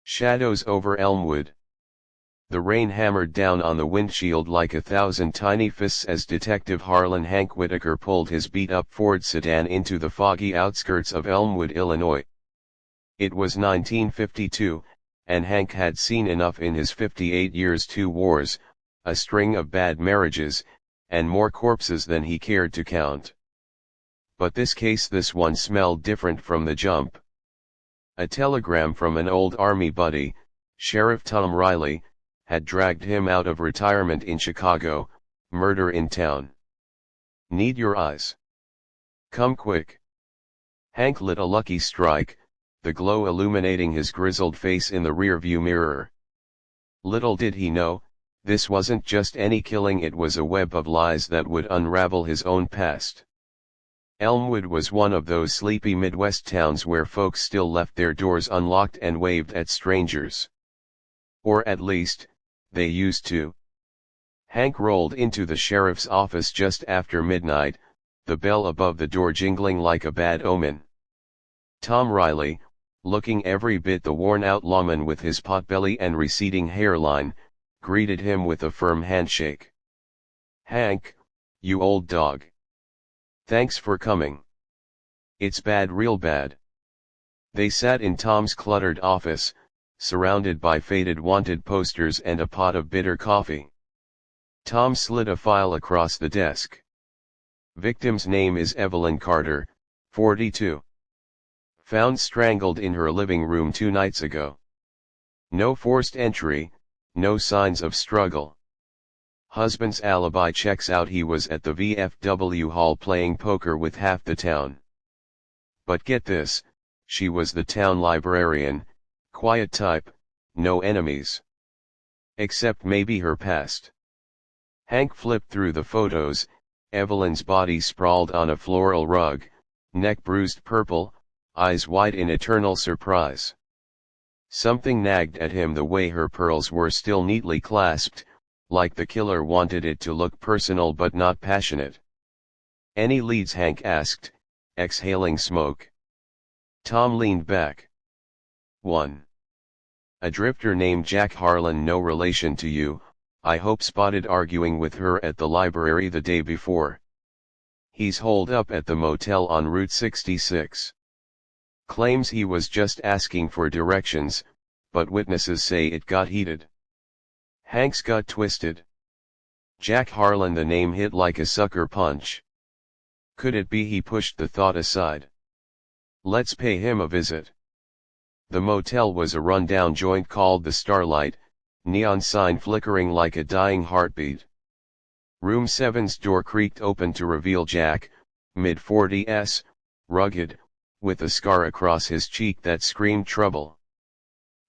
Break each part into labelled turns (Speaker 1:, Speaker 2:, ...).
Speaker 1: Shadows over Elmwood. The rain hammered down on the windshield like 1,000 tiny fists as Detective Hank Whitaker pulled his beat-up Ford sedan into the foggy outskirts of Elmwood, Illinois. It was 1952, and Hank had seen enough in his 58 years: 2 wars, a string of bad marriages, and more corpses than he cared to count. But this one smelled different from the jump. A telegram from an old army buddy, Sheriff Tom Riley, had dragged him out of retirement in Chicago. Murder in town. Need your eyes. Come quick. Hank lit a lucky strike, the glow illuminating his grizzled face in the rearview mirror. Little did he know, this wasn't just any killing, it was a web of lies that would unravel his own past. Elmwood was one of those sleepy Midwest towns where folks still left their doors unlocked and waved at strangers. Or at least, they used to. Hank rolled into the sheriff's office just after midnight, the bell above the door jingling like a bad omen. Tom Riley, looking every bit the worn-out lawman with his potbelly and receding hairline, greeted him with a firm handshake. "Hank, you old dog. Thanks for coming. It's bad, real bad." They sat in Tom's cluttered office, surrounded by faded wanted posters and a pot of bitter coffee. Tom slid a file across the desk. "Victim's name is Evelyn Carter, 42. Found strangled in her living room 2 nights ago. No forced entry, no signs of struggle. Husband's alibi checks out, he was at the VFW hall playing poker with half the town. But get this, she was the town librarian, quiet type, no enemies. Except maybe her past." Hank flipped through the photos. Evelyn's body sprawled on a floral rug, neck bruised purple, eyes wide in eternal surprise. Something nagged at him, the way her pearls were still neatly clasped, like the killer wanted it to look personal but not passionate. "Any leads?" Hank asked, exhaling smoke. Tom leaned back. "One. A drifter named Jack Harlan, no relation to you, I hope, spotted arguing with her at the library the day before. He's holed up at the motel on Route 66. Claims he was just asking for directions, but witnesses say it got heated." Hank's gut twisted. Jack Harlan, the name hit like a sucker punch. Could it be? He pushed the thought aside. Let's pay him a visit. The motel was a rundown joint called the Starlight, neon sign flickering like a dying heartbeat. Room 7's door creaked open to reveal Jack, mid-40s, rugged, with a scar across his cheek that screamed trouble.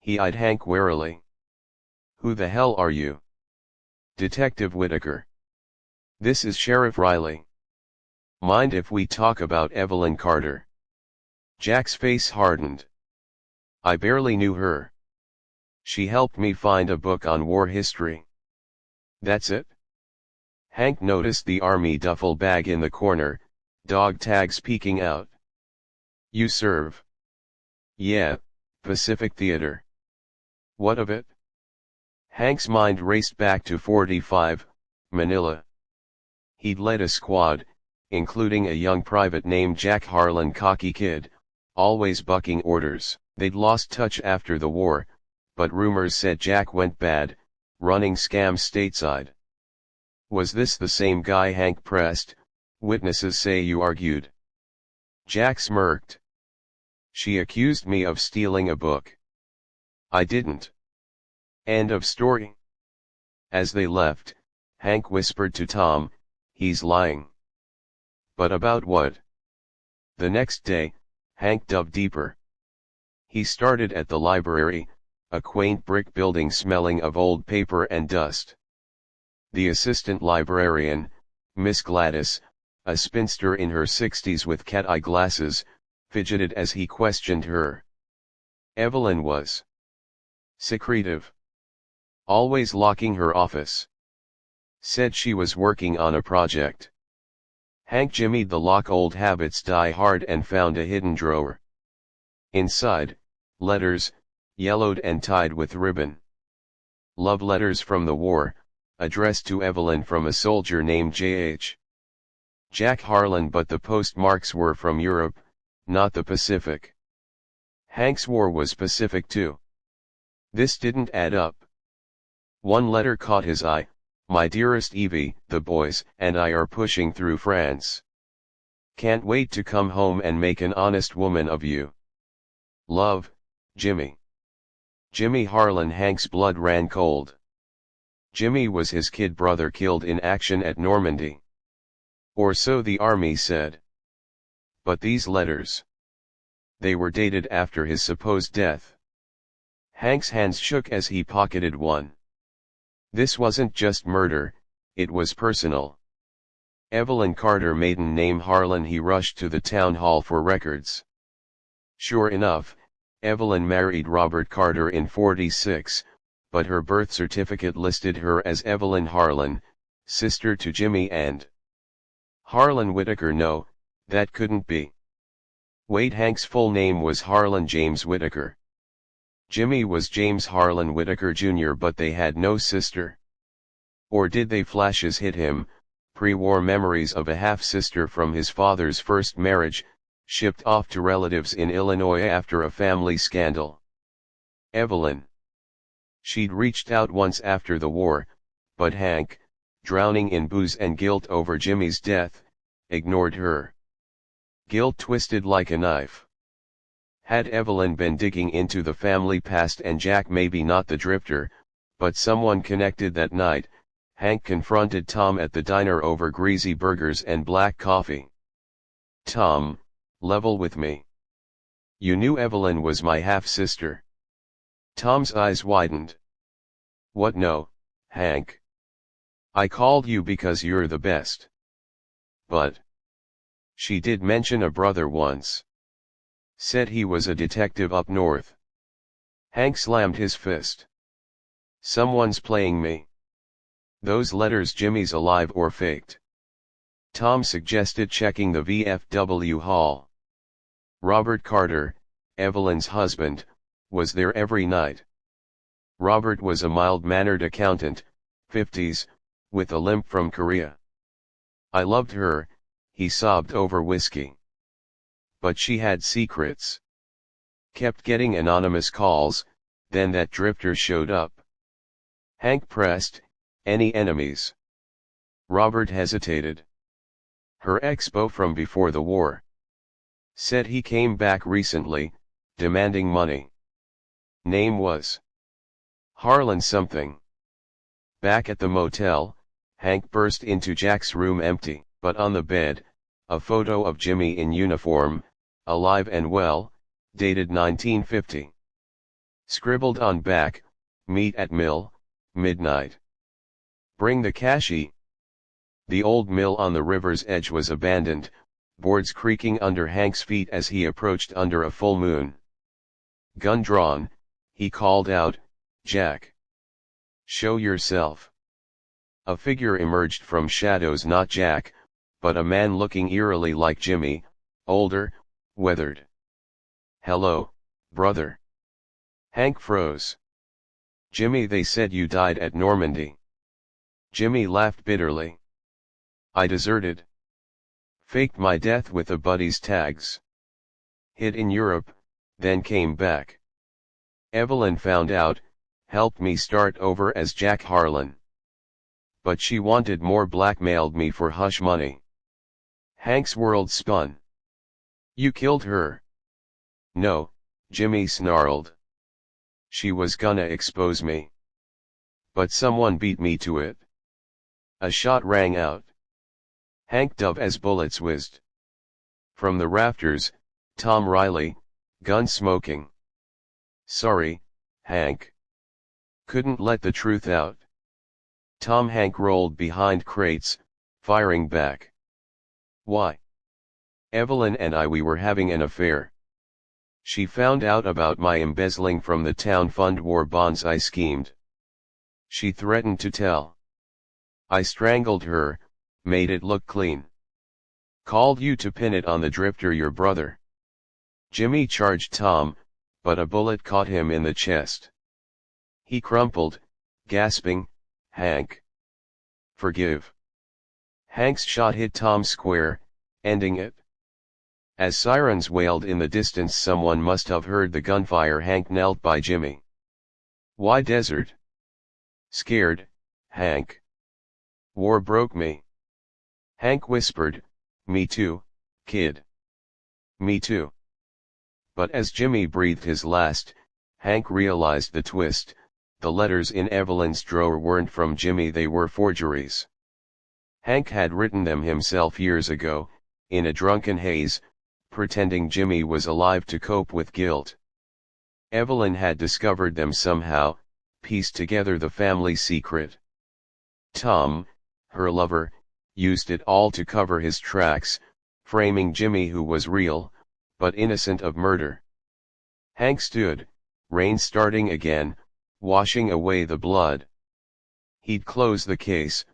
Speaker 1: He eyed Hank warily. "Who the hell are you?" "Detective Whitaker. This is Sheriff Riley. Mind if we talk about Evelyn Carter?" Jack's face hardened. "I barely knew her. She helped me find a book on war history." "That's it?" Hank noticed the army duffel bag in the corner, dog tags peeking out. "You serve?" "Yeah, Pacific Theater." "What of it?" Hank's mind raced back to 45, Manila. He'd led a squad, including a young private named Jack Harlan, cocky kid, always bucking orders. They'd lost touch after the war, but rumors said Jack went bad, running scams stateside. Was this the same guy? Hank pressed. "Witnesses say you argued." Jack smirked. "She accused me of stealing a book. I didn't. End of story." As they left, Hank whispered to Tom, "He's lying." "But about what?" The next day, Hank dug deeper. He started at the library, a quaint brick building smelling of old paper and dust. The assistant librarian, Miss Gladys, a spinster in her 60s with cat-eye glasses, fidgeted as he questioned her. Evelyn was secretive. Always locking her office. Said she was working on a project. Hank jimmied the lock. Old habits die hard, and found a hidden drawer. Inside, letters, yellowed and tied with ribbon. Love letters from the war, addressed to Evelyn from a soldier named J.H. Jack Harlan, but the postmarks were from Europe, not the Pacific. Hank's war was Pacific too. This didn't add up. One letter caught his eye: "My dearest Evie, the boys and I are pushing through France. Can't wait to come home and make an honest woman of you. Love, Jimmy." Jimmy Harlan. Hank's blood ran cold. Jimmy was his kid brother killed in action at Normandy. Or so the army said. But these letters. They were dated after his supposed death. Hank's hands shook as he pocketed one. This wasn't just murder, it was personal. Evelyn Carter, maiden name Harlan. He rushed to the town hall for records. Sure enough, Evelyn married Robert Carter in '46, but her birth certificate listed her as Evelyn Harlan, sister to Jimmy and Harlan Whitaker. No, that couldn't be. Wait, Hank's full name was Harlan James Whitaker. Jimmy was James Harlan Whitaker Jr., but they had no sister. Or did they? Flashes hit him, pre-war memories of a half-sister from his father's first marriage, shipped off to relatives in Illinois after a family scandal. Evelyn. She'd reached out once after the war, but Hank, drowning in booze and guilt over Jimmy's death, ignored her. Guilt twisted like a knife. Had Evelyn been digging into the family past, and Jack maybe not the drifter, but someone connected? That night, Hank confronted Tom at the diner over greasy burgers and black coffee. "Tom, level with me. You knew Evelyn was my half-sister." Tom's eyes widened. "What? No, Hank. I called you because you're the best. But she did mention a brother once. Said he was a detective up north." Hank slammed his fist. "Someone's playing me. Those letters, Jimmy's alive or faked?" Tom suggested checking the VFW hall. Robert Carter, Evelyn's husband, was there every night. Robert was a mild-mannered accountant, 50s, with a limp from Korea. "I loved her," he sobbed over whiskey. "But she had secrets. Kept getting anonymous calls, then that drifter showed up." Hank pressed, "Any enemies?" Robert hesitated. "Her ex-beau from before the war. Said he came back recently, demanding money. Name was Harlan something." Back at the motel, Hank burst into Jack's room, empty, but on the bed, a photo of Jimmy in uniform, alive and well, dated 1950. Scribbled on back, "Meet at mill, midnight. Bring the cashy." The old mill on the river's edge was abandoned, boards creaking under Hank's feet as he approached under a full moon. Gun drawn, he called out, "Jack! Show yourself." A figure emerged from shadows, not Jack, but a man looking eerily like Jimmy, older, weathered. "Hello, brother." Hank froze. "Jimmy, they said you died at Normandy." Jimmy laughed bitterly. "I deserted. Faked my death with a buddy's tags. Hid in Europe, then came back. Evelyn found out, helped me start over as Jack Harlan. But she wanted more, blackmailed me for hush money." Hank's world spun. "You killed her?" "No," Jimmy snarled. "She was gonna expose me. But someone beat me to it." A shot rang out. Hank dove as bullets whizzed. From the rafters, Tom Riley, gun smoking. "Sorry, Hank. Couldn't let the truth out." Tom. Hank rolled behind crates, firing back. "Why?" "Evelyn and we were having an affair. She found out about my embezzling from the town fund war bonds I schemed. She threatened to tell. I strangled her, made it look clean. Called you to pin it on the drifter, your brother." Jimmy charged Tom, but a bullet caught him in the chest. He crumpled, gasping, "Hank! Forgive!" Hank's shot hit Tom square, ending it. As sirens wailed in the distance, someone must have heard the gunfire. Hank knelt by Jimmy. "Why desert?" "Scared, Hank. War broke me." Hank whispered, "Me too, kid. Me too." But as Jimmy breathed his last, Hank realized the twist. The letters in Evelyn's drawer weren't from Jimmy, they were forgeries. Hank had written them himself years ago, in a drunken haze, pretending Jimmy was alive to cope with guilt. Evelyn had discovered them somehow, pieced together the family secret. Tom, her lover, used it all to cover his tracks, framing Jimmy, who was real, but innocent of murder. Hank stood, rain starting again, washing away the blood. He'd close the case,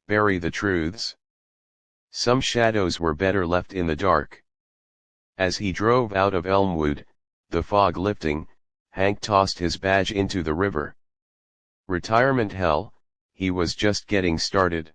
Speaker 1: bury the truths. Some shadows were better left in the dark. As he drove out of Elmwood, the fog lifting, Hank tossed his badge into the river. Retirement hell, he was just getting started.